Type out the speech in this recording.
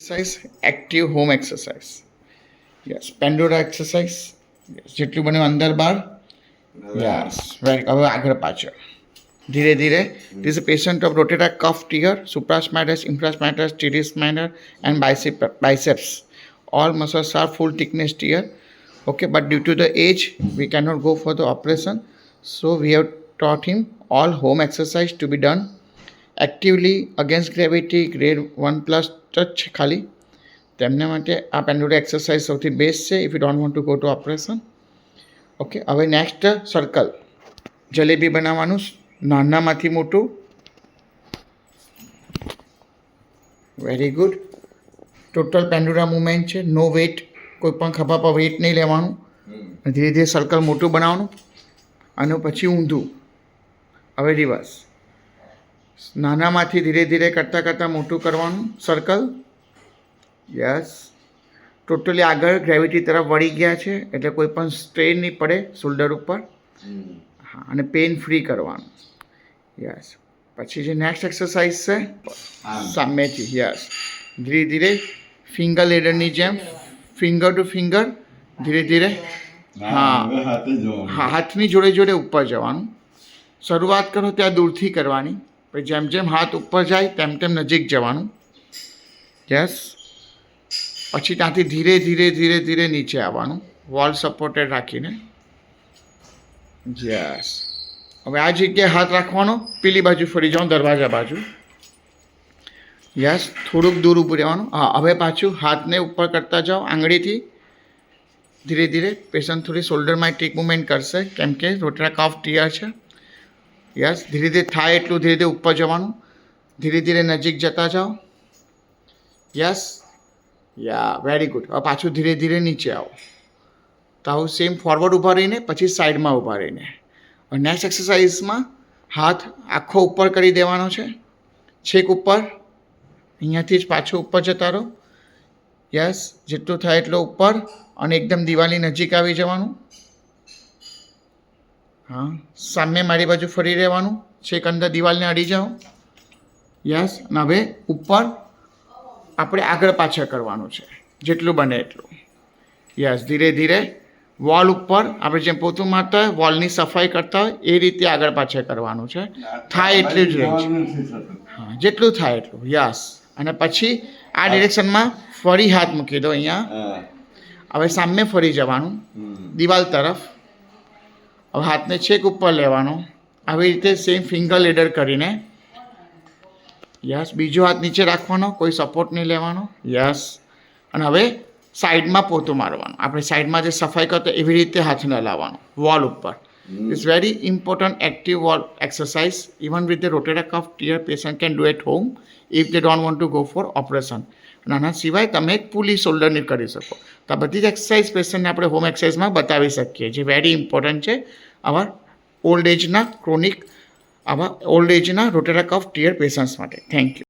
exercise, active home exercise. Yes, Pandora exercise. Yes, જેટલું બને અંદર બહાર. Yes, very. હવે આગળ પાછળ ધીરે ધીરે. This is a patient of rotator cuff tear, supraspinatus, infraspinatus, teres minor, and biceps. All muscles are full thickness tear. Okay, but due to the age, we cannot go for the operation. So we have taught him all home exercise to be done actively against gravity, grade 1+ touch ખાલી. તેમના માટે આ પેન્ડોરા exercise સૌથી best છે if you don't want to go to operation. Okay, હવે next circle. Jalebi બનાવવાનું, નાનામાંથી મોટું. Very good. Total પેન્ડોરા movement છે, નો વેઇટ. કોઈ પણ ખભા પર વેઇટ નહીં લેવાનું. ધીરે ધીરે સર્કલ મોટું બનાવવાનું અને પછી ઊંધું. હવે રિવર્સ. નાનામાંથી ધીરે ધીરે કરતાં કરતાં મોટું કરવાનું સર્કલ. યસ. ટોટલી આગળ ગ્રેવિટી તરફ વળી ગયા છે એટલે કોઈ પણ સ્ટ્રેન નહીં પડે શોલ્ડર ઉપર. હા, અને પેન ફ્રી કરવાનું. યસ. પછી જે નેક્સ્ટ એક્સરસાઇઝ છે સામેથી. યસ. ધીરે ધીરે ફિંગર લેડરની જેમ ફિંગર ટુ ફિંગર ધીરે ધીરે. હા, હાથની જોડે જોડે ઉપર જવાનું. શરૂઆત કરો ત્યાં દૂરથી કરવાની, પછી જેમ જેમ હાથ ઉપર જાય તેમ તેમ નજીક જવાનું. યસ. પછી ત્યાંથી ધીરે ધીરે ધીરે ધીરે નીચે આવવાનું વોલ સપોર્ટેડ રાખીને. યસ. હવે આ જગ્યાએ હાથ રાખવાનો, પેલી બાજુ ફરી જાઓ દરવાજા બાજુ. યસ. થોડુંક દૂર ઊભું રહેવાનું. હા, હવે પાછું હાથને ઉપર કરતા જાઓ આંગળીથી. ધીરે ધીરે પેશન્ટ થોડી શોલ્ડરમાં ટીક મુવમેન્ટ કરશે કેમ કે રોટેટર કફ ટીયર છે. યસ. ધીરે ધીરે થાય એટલું ધીરે ધીરે ઉપર જવાનું. ધીરે ધીરે નજીક જતા જાઓ. યસ. યા, વેરી ગુડ. હવે પાછું ધીરે ધીરે નીચે આવો. તો આવું સેમ ફોરવર્ડ ઊભા રહીને પછી સાઈડમાં ઊભા રહીને. હવે નેક્સ્ટ એક્સરસાઇઝમાં હાથ આખો ઉપર કરી દેવાનો છે, છેક ઉપર. અહીંયાથી જ પાછો ઉપર જતા રહો. યસ. જેટલું થાય એટલો ઉપર અને એકદમ દિવાલની નજીક આવી જવાનું. હા, સામે મારી બાજુ ફરી રહેવાનું, છેક અંદર દિવાલને અડી જાઓ. યસ. અને હવે ઉપર આપણે આગળ પાછળ કરવાનું છે જેટલું બને એટલું. યસ. ધીરે ધીરે વોલ ઉપર આપણે જેમ પોતું મારતા હોય વોલની સફાઈ કરતા હોય એ રીતે આગળ પાછળ કરવાનું છે. થાય એટલું જ રેન્જ. હા, જેટલું થાય એટલું. યસ. અને પછી આ ડિરેક્શનમાં ફરી હાથ મૂકી દો અહીંયા. હવે સામે ફરી જવાનું દિવાલ તરફ. હવે હાથને છેક ઉપર લેવાનો આવી રીતે સેમ ફિંગર લેડર કરીને. યસ. બીજો હાથ નીચે રાખવાનો, કોઈ સપોર્ટ નહીં લેવાનો. યસ. અને હવે સાઈડમાં પોતું મારવાનું. આપણે સાઈડમાં જે સફાઈ કરતો એવી રીતે હાથ ન લાવવાનો વોલ ઉપર. It's very important active wall exercise. Even with the rotator cuff tear patient can do at home if they don't want to go for operation. અને આના સિવાય તમે એક પુલી શોલ્ડરની કરી શકો. તો આ બધી જ એક્સરસાઇઝ પેશન્ટને આપણે હોમ એક્સરસાઇઝમાં બતાવી શકીએ જે વેરી ઇમ્પોર્ટન્ટ છે આવા ઓલ્ડ એજના ક્રોનિક આવા old એજના rotator cuff tear patients માટે. Thank you.